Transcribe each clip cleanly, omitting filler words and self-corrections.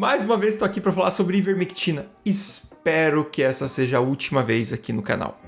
Mais uma vez estou aqui para falar sobre ivermectina. Espero que essa seja a última vez aqui no canal.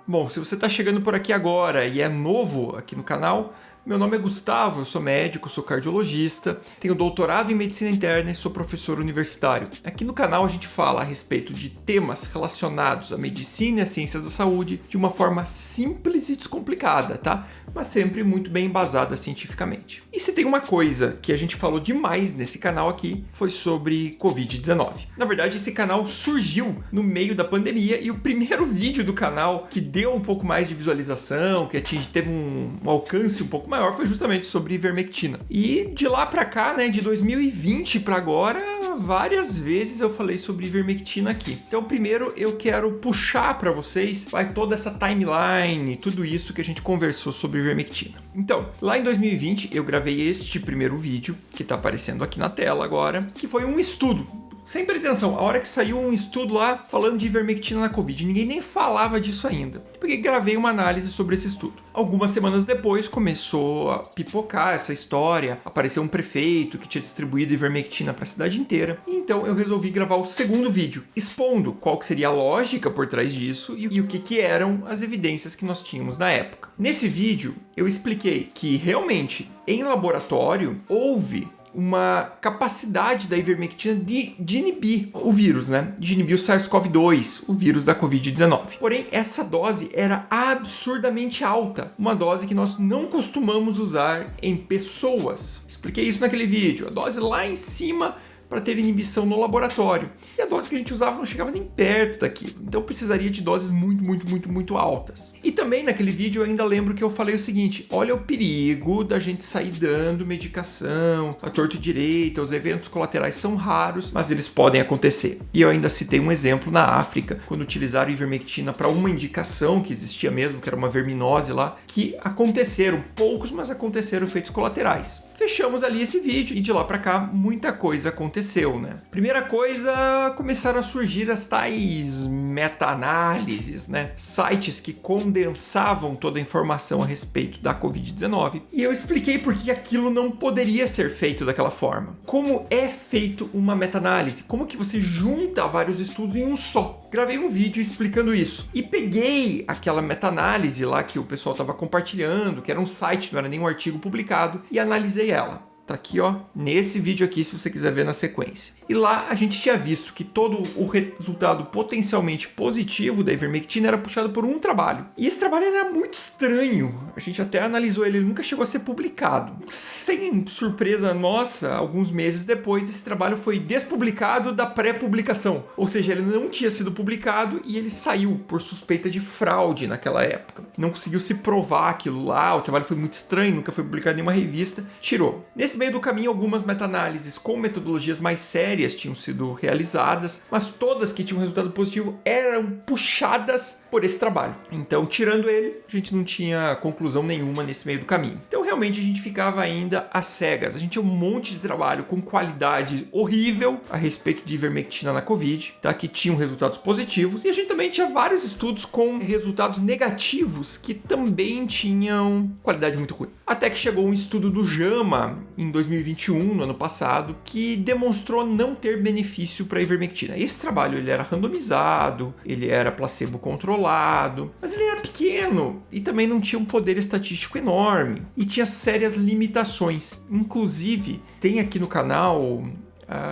Bom, se você está chegando por aqui agora e é novo aqui no canal, meu nome é Gustavo, eu sou médico, sou cardiologista, tenho doutorado em medicina interna e sou professor universitário. Aqui no canal a gente fala a respeito de temas relacionados à medicina e às ciências da saúde de uma forma simples e descomplicada, tá? Mas sempre muito bem embasada cientificamente. E se tem uma coisa que a gente falou demais nesse canal aqui, foi sobre Covid-19. Na verdade, esse canal surgiu no meio da pandemia e o primeiro vídeo do canal que deu um pouco mais de visualização, que teve um alcance um pouco maior, foi justamente sobre ivermectina. E de lá pra cá, né, de 2020 pra agora, várias vezes eu falei sobre ivermectina aqui. Então, primeiro eu quero puxar pra vocês, toda essa timeline, tudo isso que a gente conversou sobre ivermectina. Então, lá em 2020 eu gravei este primeiro vídeo, que tá aparecendo aqui na tela agora, que foi um estudo. Sem pretensão, a hora que saiu um estudo lá falando de ivermectina na Covid, ninguém nem falava disso ainda. Porque gravei uma análise sobre esse estudo. Algumas semanas depois começou a pipocar essa história, apareceu um prefeito que tinha distribuído ivermectina para a cidade inteira. E então eu resolvi gravar o segundo vídeo, expondo qual que seria a lógica por trás disso e o que eram as evidências que nós tínhamos na época. Nesse vídeo eu expliquei que realmente em laboratório houve uma capacidade da ivermectina de inibir o vírus, né? De inibir o SARS-CoV-2, o vírus da Covid-19. Porém, essa dose era absurdamente alta, uma dose que nós não costumamos usar em pessoas. Expliquei isso naquele vídeo, a dose lá em cima para ter inibição no laboratório. E a dose que a gente usava não chegava nem perto daquilo. Então precisaria de doses muito altas. E também naquele vídeo eu ainda lembro que eu falei o seguinte: olha o perigo da gente sair dando medicação à torto e direita, os eventos colaterais são raros, mas eles podem acontecer. E eu ainda citei um exemplo na África, quando utilizaram ivermectina para uma indicação que existia mesmo, que era uma verminose lá, que aconteceram, poucos, mas aconteceram efeitos colaterais. Fechamos ali esse vídeo e de lá pra cá muita coisa aconteceu, né? Primeira coisa, começaram a surgir as tais meta-análises, né? Sites que condensavam toda a informação a respeito da Covid-19 e eu expliquei por que aquilo não poderia ser feito daquela forma. Como é feito uma meta-análise? Como que você junta vários estudos em um só? Gravei um vídeo explicando isso e peguei aquela meta-análise lá que o pessoal estava compartilhando, que era um site, não era nem um artigo publicado, e analisei ela. Tá aqui, ó, nesse vídeo aqui, se você quiser ver na sequência. E lá a gente tinha visto que todo o resultado potencialmente positivo da ivermectina era puxado por um trabalho. E esse trabalho era muito estranho. A gente até analisou ele nunca chegou a ser publicado. Sem surpresa nossa, alguns meses depois, esse trabalho foi despublicado da pré-publicação. Ou seja, ele não tinha sido publicado e ele saiu por suspeita de fraude naquela época. Não conseguiu se provar aquilo lá, o trabalho foi muito estranho, nunca foi publicado em nenhuma revista, tirou. Nesse meio do caminho, algumas meta-análises com metodologias mais sérias tinham sido realizadas, mas todas que tinham resultado positivo eram puxadas por esse trabalho. Então, tirando ele, a gente não tinha conclusão nenhuma nesse meio do caminho. Então, realmente, a gente ficava ainda às cegas. A gente tinha um monte de trabalho com qualidade horrível a respeito de ivermectina na Covid, tá? Que tinham resultados positivos, e a gente também tinha vários estudos com resultados negativos que também tinham qualidade muito ruim. Até que chegou um estudo do JAMA em 2021, no ano passado, que demonstrou não ter benefício para a ivermectina. Esse trabalho ele era randomizado, ele era placebo controlado, mas ele era pequeno e também não tinha um poder estatístico enorme e tinha sérias limitações. Inclusive, tem aqui no canal,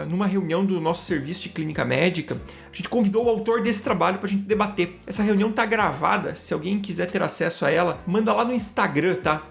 numa reunião do nosso serviço de clínica médica, a gente convidou o autor desse trabalho para a gente debater. Essa reunião tá gravada, se alguém quiser ter acesso a ela, manda lá no Instagram, tá?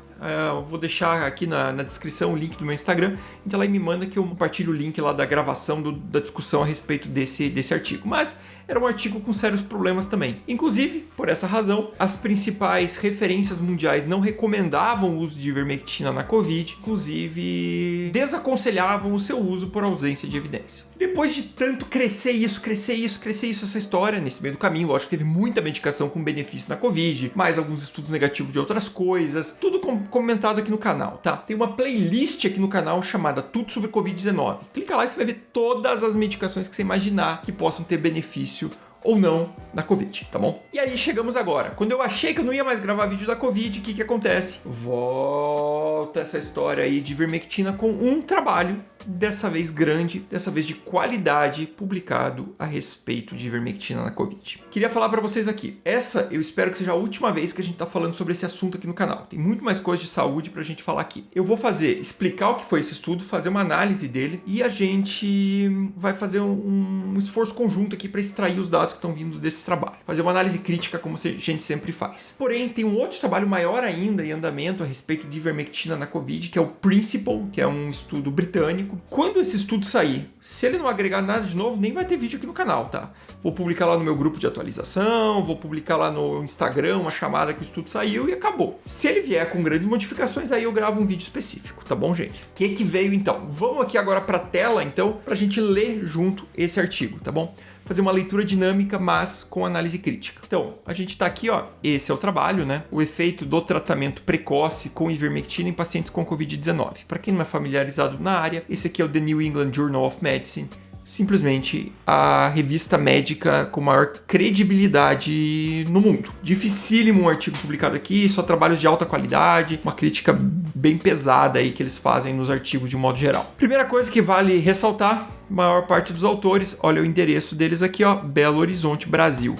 Eu vou deixar aqui na descrição o link do meu Instagram, então lá me manda que eu compartilho o link lá da gravação da discussão a respeito desse artigo. Mas era um artigo com sérios problemas também. Inclusive, por essa razão, as principais referências mundiais não recomendavam o uso de ivermectina na Covid, inclusive desaconselhavam o seu uso por ausência de evidência. Depois de tanto crescer isso, essa história, nesse meio do caminho, lógico que teve muita medicação com benefício na Covid, mais alguns estudos negativos de outras coisas, tudo comentado aqui no canal, tá? Tem uma playlist aqui no canal chamada Tudo sobre Covid-19. Clica lá e você vai ver todas as medicações que você imaginar que possam ter benefício ou não na Covid, tá bom? E aí chegamos agora. Quando eu achei que eu não ia mais gravar vídeo da Covid, o que acontece? Volta essa história aí de ivermectina com um trabalho dessa vez grande, dessa vez de qualidade, publicado a respeito de ivermectina na Covid. Queria falar para vocês aqui, essa eu espero que seja a última vez que a gente está falando sobre esse assunto aqui no canal. Tem muito mais coisa de saúde para a gente falar aqui. Eu vou explicar o que foi esse estudo, fazer uma análise dele e a gente vai fazer um esforço conjunto aqui para extrair os dados que estão vindo desse trabalho. Fazer uma análise crítica como a gente sempre faz. Porém, tem um outro trabalho maior ainda em andamento a respeito de ivermectina na Covid, que é o Principle, que é um estudo britânico. Quando esse estudo sair, se ele não agregar nada de novo, nem vai ter vídeo aqui no canal, tá? Vou publicar lá no meu grupo de atualização, vou publicar lá no Instagram uma chamada que o estudo saiu e acabou. Se ele vier com grandes modificações, aí eu gravo um vídeo específico, tá bom, gente? O que veio então? Vamos aqui agora para a tela, então, para a gente ler junto esse artigo, tá bom? Fazer uma leitura dinâmica, mas com análise crítica. Então, a gente está aqui, ó, esse é o trabalho, né? O efeito do tratamento precoce com ivermectina em pacientes com Covid-19. Para quem não é familiarizado na área, esse aqui é o The New England Journal of Medicine, simplesmente a revista médica com maior credibilidade no mundo. Dificílimo um artigo publicado aqui, só trabalhos de alta qualidade, uma crítica bem pesada aí que eles fazem nos artigos de um modo geral. Primeira coisa que vale ressaltar, maior parte dos autores, olha o endereço deles aqui, ó, Belo Horizonte, Brasil.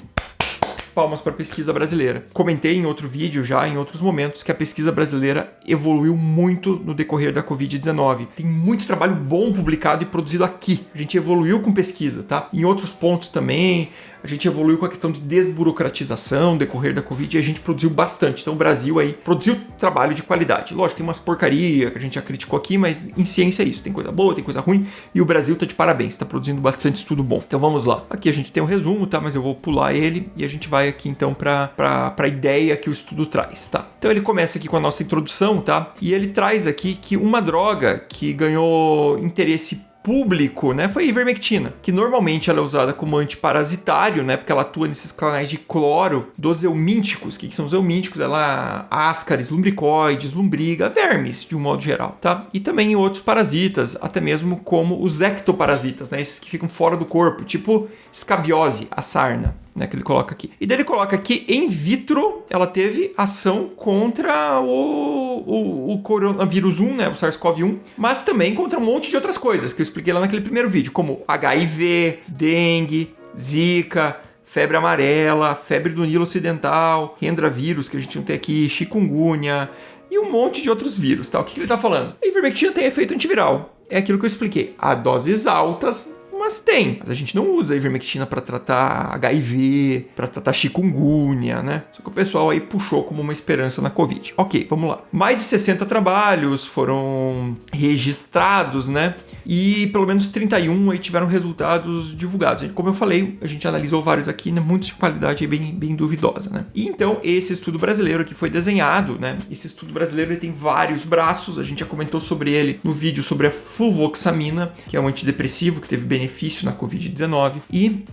Palmas para a pesquisa brasileira. Comentei em outro vídeo já, em outros momentos, que a pesquisa brasileira evoluiu muito no decorrer da Covid-19. Tem muito trabalho bom publicado e produzido aqui. A gente evoluiu com pesquisa, tá? Em outros pontos também, a gente evoluiu com a questão de desburocratização no decorrer da Covid e a gente produziu bastante. Então o Brasil aí produziu trabalho de qualidade. Lógico, tem umas porcaria que a gente já criticou aqui, mas em ciência é isso. Tem coisa boa, tem coisa ruim e o Brasil tá de parabéns, tá produzindo bastante estudo bom. Então vamos lá. Aqui a gente tem um resumo, tá? Mas eu vou pular ele e a gente vai aqui então para a ideia que o estudo traz, tá? Então ele começa aqui com a nossa introdução, tá? E ele traz aqui que uma droga que ganhou interesse público, né, foi a ivermectina, que normalmente ela é usada como antiparasitário, né, porque ela atua nesses canais de cloro dos eumínticos. O que são os eumínticos? Ela ascaris, lumbricoides, lombriga, vermes, de um modo geral, tá? E também em outros parasitas, até mesmo como os ectoparasitas, né, esses que ficam fora do corpo, tipo escabiose, a sarna, né, que ele coloca aqui. E daí ele coloca que in vitro ela teve ação contra o coronavírus 1, né, o SARS-CoV-1, mas também contra um monte de outras coisas que eu expliquei lá naquele primeiro vídeo, como HIV, dengue, zika, febre amarela, febre do Nilo Ocidental, rendravírus, que a gente não tem aqui, chikungunya e um monte de outros vírus, tá? O que ele está falando? A ivermectina tem efeito antiviral. É aquilo que eu expliquei. A doses altas, mas tem. Mas a gente não usa a ivermectina para tratar HIV, para tratar chikungunya, né? Só que o pessoal aí puxou como uma esperança na Covid. Ok, vamos lá. Mais de 60 trabalhos foram registrados, né? E pelo menos 31 aí tiveram resultados divulgados. Como eu falei, a gente analisou vários aqui, né? Muitos de qualidade bem duvidosa, né? E então esse estudo brasileiro que foi desenhado, né? Esse estudo brasileiro ele tem vários braços. A gente já comentou sobre ele no vídeo sobre a fluvoxamina, que é um antidepressivo que teve benefício na Covid-19 e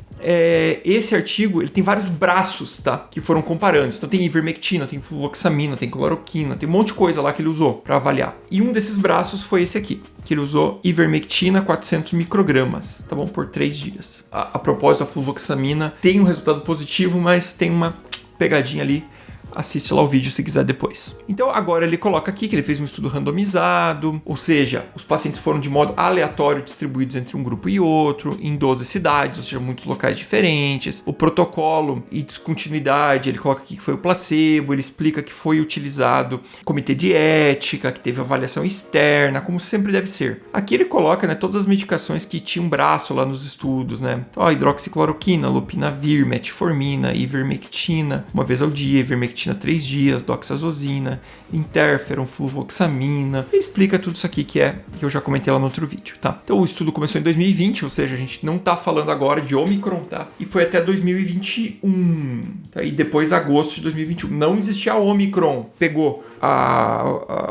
esse artigo ele tem vários braços, tá, que foram comparando. Então tem ivermectina, tem fluvoxamina, tem cloroquina, tem um monte de coisa lá que ele usou para avaliar. E um desses braços foi esse aqui, que ele usou ivermectina 400 microgramas, tá bom, por 3 dias. A propósito, a fluvoxamina tem um resultado positivo, mas tem uma pegadinha ali. Assiste lá o vídeo se quiser depois. Então agora ele coloca aqui que ele fez um estudo randomizado, ou seja, os pacientes foram de modo aleatório distribuídos entre um grupo e outro, em 12 cidades, ou seja, muitos locais diferentes. O protocolo e descontinuidade, ele coloca aqui que foi o placebo, ele explica que foi utilizado comitê de ética, que teve avaliação externa, como sempre deve ser. Aqui ele coloca, né, todas as medicações que tinham braço lá nos estudos, né? Então, hidroxicloroquina, lopinavir, metformina, ivermectina, uma vez ao dia, ivermectina 3 dias, doxazosina, interferon, fluvoxamina. Ele explica tudo isso aqui que eu já comentei lá no outro vídeo, tá? Então o estudo começou em 2020, ou seja, a gente não tá falando agora de Omicron, tá? E foi até 2021, tá? E depois agosto de 2021. Não existia a Omicron. Pegou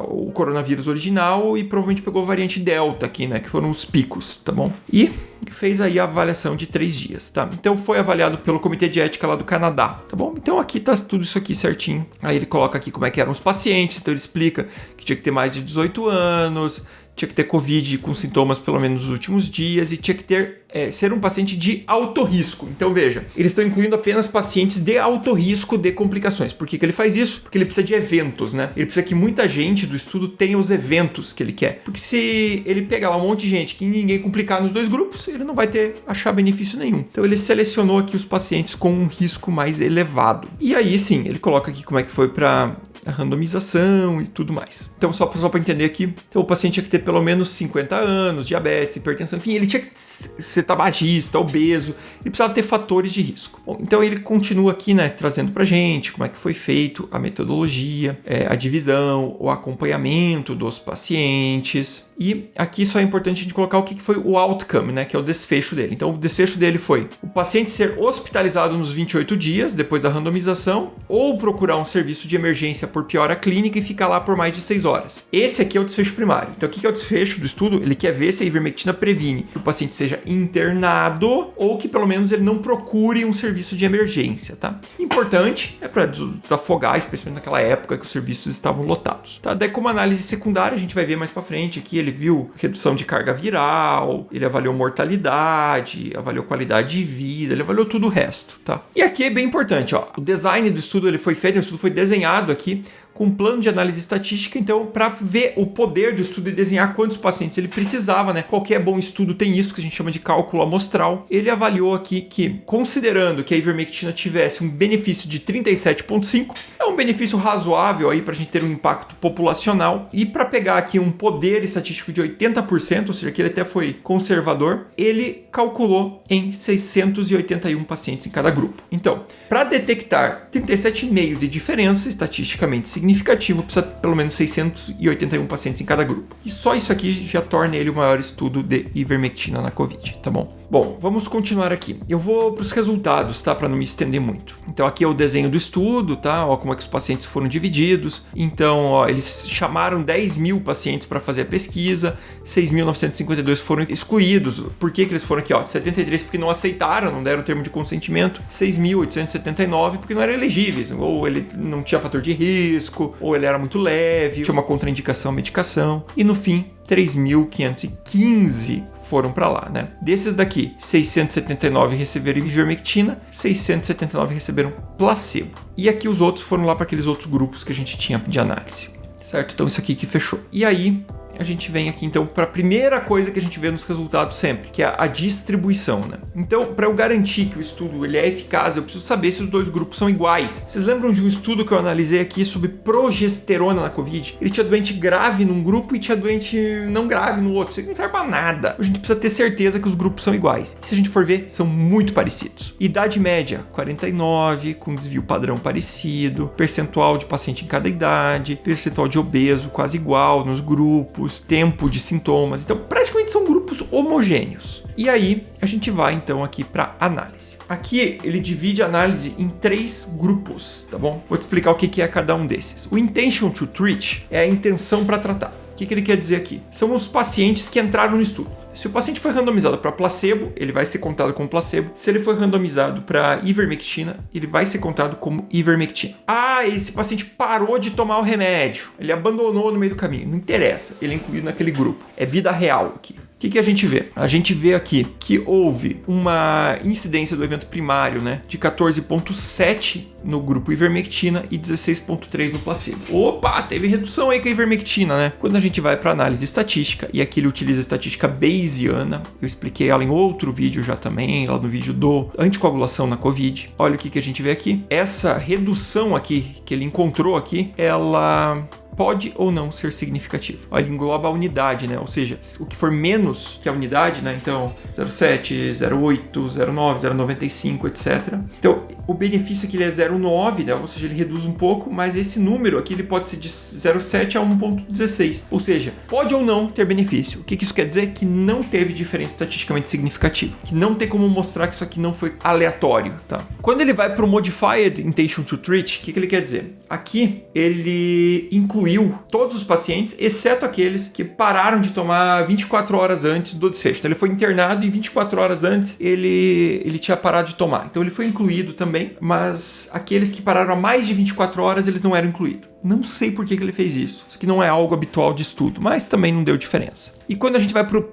o coronavírus original e provavelmente pegou a variante Delta aqui, né? Que foram os picos, tá bom? E fez aí a avaliação de 3 dias, tá? Então foi avaliado pelo Comitê de Ética lá do Canadá, tá bom? Então aqui tá tudo isso aqui certinho. Aí ele coloca aqui como é que eram os pacientes, então ele explica que tinha que ter mais de 18 anos, tinha que ter Covid com sintomas pelo menos nos últimos dias e tinha que ter ser um paciente de alto risco. Então veja, eles estão incluindo apenas pacientes de alto risco de complicações. Por que ele faz isso? Porque ele precisa de eventos, né? Ele precisa que muita gente do estudo tenha os eventos que ele quer. Porque se ele pegar lá um monte de gente que ninguém complicar nos dois grupos, ele não vai achar benefício nenhum. Então ele selecionou aqui os pacientes com um risco mais elevado. E aí sim, ele coloca aqui como é que foi para a randomização e tudo mais. Então, só para entender aqui, então, o paciente tinha que ter pelo menos 50 anos, diabetes, hipertensão, enfim, ele tinha que ser tabagista, obeso, ele precisava ter fatores de risco. Bom, então ele continua aqui, né, trazendo pra gente como é que foi feito a metodologia, a divisão, o acompanhamento dos pacientes. E aqui só é importante a gente colocar o que foi o outcome, né, que é o desfecho dele. Então, o desfecho dele foi o paciente ser hospitalizado nos 28 dias depois da randomização ou procurar um serviço de emergência por piora clínica e ficar lá por mais de 6 horas. Esse aqui é o desfecho primário. Então, o que é o desfecho do estudo? Ele quer ver se a ivermectina previne que o paciente seja internado ou que pelo menos ele não procure um serviço de emergência, tá? Importante é para desafogar, especialmente naquela época que os serviços estavam lotados, tá? Daí, como análise secundária, a gente vai ver mais para frente aqui, ele viu redução de carga viral, ele avaliou mortalidade, avaliou qualidade de vida, ele avaliou tudo o resto, tá? E aqui é bem importante, ó, o design do estudo ele foi feito, o estudo foi desenhado aqui com um plano de análise estatística, então, para ver o poder do estudo e desenhar quantos pacientes ele precisava, né? Qualquer bom estudo tem isso, que a gente chama de cálculo amostral. Ele avaliou aqui que, considerando que a ivermectina tivesse um benefício de 37,5, é um benefício razoável aí para a gente ter um impacto populacional, e para pegar aqui um poder estatístico de 80%, ou seja, que ele até foi conservador, ele calculou em 681 pacientes em cada grupo. Então, para detectar 37,5 de diferença estatisticamente significativo, precisa pelo menos 681 pacientes em cada grupo. E só isso aqui já torna ele o maior estudo de ivermectina na Covid, tá bom? Bom, vamos continuar aqui. Eu vou para os resultados, tá? Para não me estender muito. Então aqui é o desenho do estudo, tá? Ó, como é que os pacientes foram divididos. Então, ó, eles chamaram 10 mil pacientes para fazer a pesquisa, 6.952 foram excluídos. Por que eles foram aqui? Ó, 73 porque não aceitaram, não deram o termo de consentimento, 6.879 porque não eram elegíveis, ou ele não tinha fator de risco, ou ele era muito leve, tinha uma contraindicação à medicação. E no fim, 3.515 foram para lá, né? Desses daqui, 679 receberam ivermectina, 679 receberam placebo. E aqui os outros foram lá para aqueles outros grupos que a gente tinha de análise, certo? Então isso aqui que fechou. E aí a gente vem aqui então para a primeira coisa que a gente vê nos resultados sempre, que é a distribuição, né? Então, para eu garantir que o estudo ele é eficaz, eu preciso saber se os dois grupos são iguais. Vocês lembram de um estudo que eu analisei aqui sobre progesterona na Covid? Ele tinha doente grave num grupo e tinha doente não grave no outro. Isso não serve para nada. A gente precisa ter certeza que os grupos são iguais. E se a gente for ver, são muito parecidos. Idade média, 49, com desvio padrão parecido, percentual de paciente em cada idade, percentual de obeso quase igual nos grupos, tempo de sintomas. Então, praticamente são grupos homogêneos. E aí, a gente vai então aqui para análise. Aqui ele divide a análise em 3 grupos, tá bom? Vou te explicar o que é cada um desses. O intention to treat é a intenção para tratar. O que ele quer dizer aqui? São os pacientes que entraram no estudo. Se o paciente foi randomizado para placebo, ele vai ser contado como placebo. Se ele foi randomizado para ivermectina, ele vai ser contado como ivermectina. Ah, esse paciente parou de tomar o remédio. Ele abandonou no meio do caminho. Não interessa, ele é incluído naquele grupo. É vida real aqui. O que a gente vê? A gente vê aqui que houve uma incidência do evento primário, né, de 14,7 no grupo ivermectina e 16,3 no placebo. Opa, teve redução aí com a ivermectina, né? Quando a gente vai para análise estatística, e aqui ele utiliza a estatística Bayesiana, eu expliquei ela em outro vídeo já também, lá no vídeo do anticoagulação na Covid. Olha o que a gente vê aqui. Essa redução aqui, que ele encontrou aqui, ela pode ou não ser significativo. Ele engloba a unidade, né? Ou seja, o que for menos que a unidade, né? Então, 0,7, 0,8, 0,9, 0,95, etc. Então, o benefício aqui ele é 0,9, né? Ou seja, ele reduz um pouco, mas esse número aqui ele pode ser de 0,7 a 1,16. Ou seja, pode ou não ter benefício. O que isso quer dizer? Que não teve diferença estatisticamente significativa. Que não tem como mostrar que isso aqui não foi aleatório, tá? Quando ele vai para o Modified Intention to Treat, o que ele quer dizer? Aqui, ele inclui todos os pacientes, exceto aqueles que pararam de tomar 24 horas antes do desfecho. Então, ele foi internado e 24 horas antes ele tinha parado de tomar. Então, ele foi incluído também também, mas aqueles que pararam há mais de 24 horas, eles não eram incluídos. Não sei por que ele fez isso. Isso aqui não é algo habitual de estudo, mas também não deu diferença. E quando a gente vai pro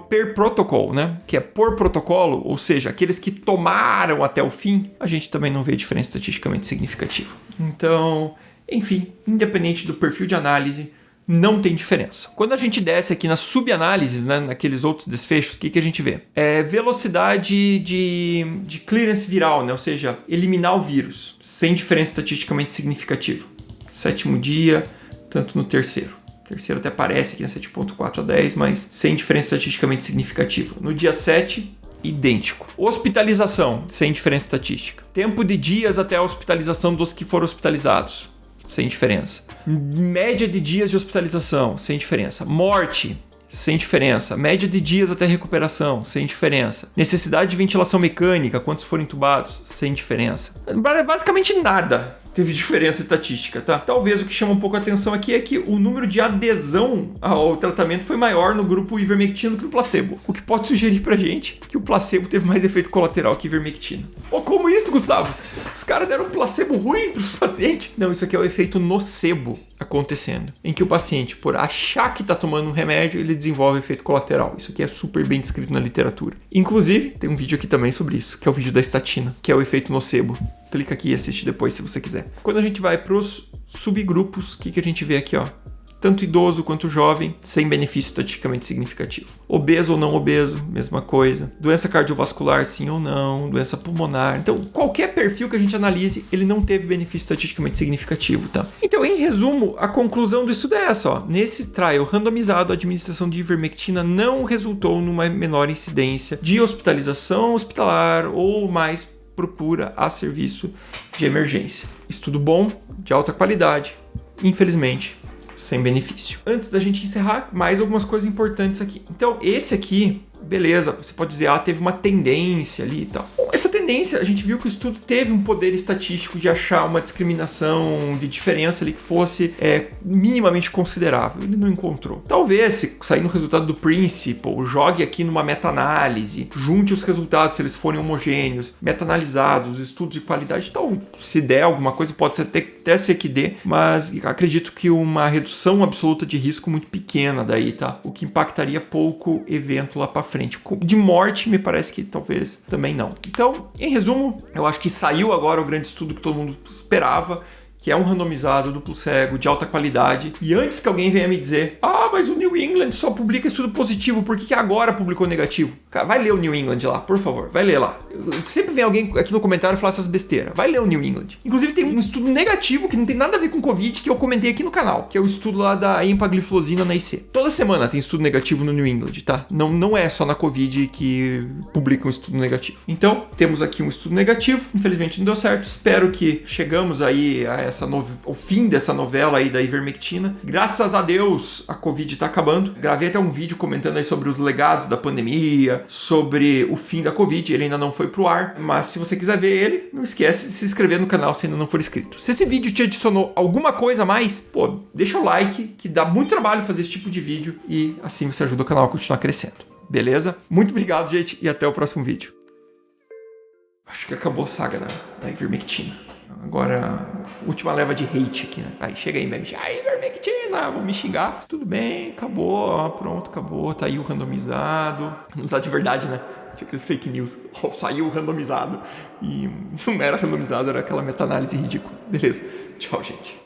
per protocol, né, que é por protocolo, ou seja, aqueles que tomaram até o fim, a gente também não vê diferença estatisticamente significativa. Então, enfim, independente do perfil de análise, não tem diferença. Quando a gente desce aqui nas subanálises, né, naqueles outros desfechos, o que a gente vê? É velocidade de clearance viral, né, ou seja, eliminar o vírus, sem diferença estatisticamente significativa. 7º dia, tanto no terceiro. O terceiro até parece aqui na 7.4 a 10, mas sem diferença estatisticamente significativa. No dia 7, idêntico. Hospitalização, sem diferença estatística. Tempo de dias até a hospitalização dos que foram hospitalizados, sem diferença. Média de dias de hospitalização, sem diferença. Morte, sem diferença. Média de dias até recuperação, sem diferença. Necessidade de ventilação mecânica, quantos foram entubados, sem diferença. Basicamente nada teve diferença estatística, tá? Talvez o que chama um pouco a atenção aqui é que o número de adesão ao tratamento foi maior no grupo ivermectina do que no placebo, o que pode sugerir pra gente que o placebo teve mais efeito colateral que ivermectina. Oh, como isso, Gustavo? Os caras deram um placebo ruim pros pacientes? Não, isso aqui é o efeito nocebo acontecendo, em que o paciente, por achar que tá tomando um remédio, ele desenvolve efeito colateral. Isso aqui é super bem descrito na literatura. Inclusive, tem um vídeo aqui também sobre isso, que é o vídeo da estatina, que é o efeito nocebo. Clica aqui e assiste depois se você quiser. Quando a gente vai para os subgrupos, o que a gente vê aqui, ó? Tanto idoso quanto jovem, sem benefício estatisticamente significativo. Obeso ou não obeso, mesma coisa. Doença cardiovascular, sim ou não. Doença pulmonar. Então, qualquer perfil que a gente analise, ele não teve benefício estatisticamente significativo, tá? Então, em resumo, a conclusão do estudo é essa, ó. Nesse trial randomizado, a administração de ivermectina não resultou numa menor incidência de hospitalização hospitalar ou mais procura a serviço de emergência. Estudo bom, de alta qualidade, infelizmente, sem benefício. Antes da gente encerrar, mais algumas coisas importantes aqui. Então, esse aqui, beleza, você pode dizer, teve uma tendência ali e tal. Essa tendência, a gente viu que o estudo teve um poder estatístico de achar uma discriminação de diferença ali que fosse minimamente considerável. Ele não encontrou. Talvez, se sair no resultado do Principal, jogue aqui numa meta-análise, junte os resultados se eles forem homogêneos, meta-analisados, estudos de qualidade, tal, se der alguma coisa, pode ser até ser que dê, mas acredito que uma redução absoluta de risco muito pequena daí, tá? O que impactaria pouco evento lá para frente. De morte, me parece que talvez também não. Então, em resumo, eu acho que saiu agora o grande estudo que todo mundo esperava, que é um randomizado duplo cego de alta qualidade. E antes que alguém venha me dizer, mas o New England só publica estudo positivo, por que agora publicou negativo? Cara, vai ler o New England lá, por favor, vai ler lá. Sempre vem alguém aqui no comentário falar essas besteiras. Vai ler o New England. Inclusive tem um estudo negativo que não tem nada a ver com Covid que eu comentei aqui no canal, que é o estudo lá da empagliflozina na IC. Toda semana tem estudo negativo no New England, tá? Não é só na Covid que publica um estudo negativo. Então, temos aqui um estudo negativo, infelizmente não deu certo. Espero que chegamos aí a o fim dessa novela aí da ivermectina. Graças a Deus, a Covid tá acabando. Gravei até um vídeo comentando aí sobre os legados da pandemia, sobre o fim da Covid. Ele ainda não foi pro ar, mas se você quiser ver ele, não esquece de se inscrever no canal se ainda não for inscrito. Se esse vídeo te adicionou alguma coisa a mais, deixa o like, que dá muito trabalho fazer esse tipo de vídeo e assim você ajuda o canal a continuar crescendo. Beleza? Muito obrigado, gente, e até o próximo vídeo. Acho que acabou a saga da ivermectina. Agora, última leva de hate aqui, né? Aí chega aí, vai me xingar, ivermectina, vou me xingar. Tudo bem, acabou, pronto, acabou. Tá aí o randomizado. Randomizado de verdade, né? Tinha aqueles fake news. Saiu o randomizado. E não era randomizado, era aquela meta-análise ridícula. Beleza. Tchau, gente.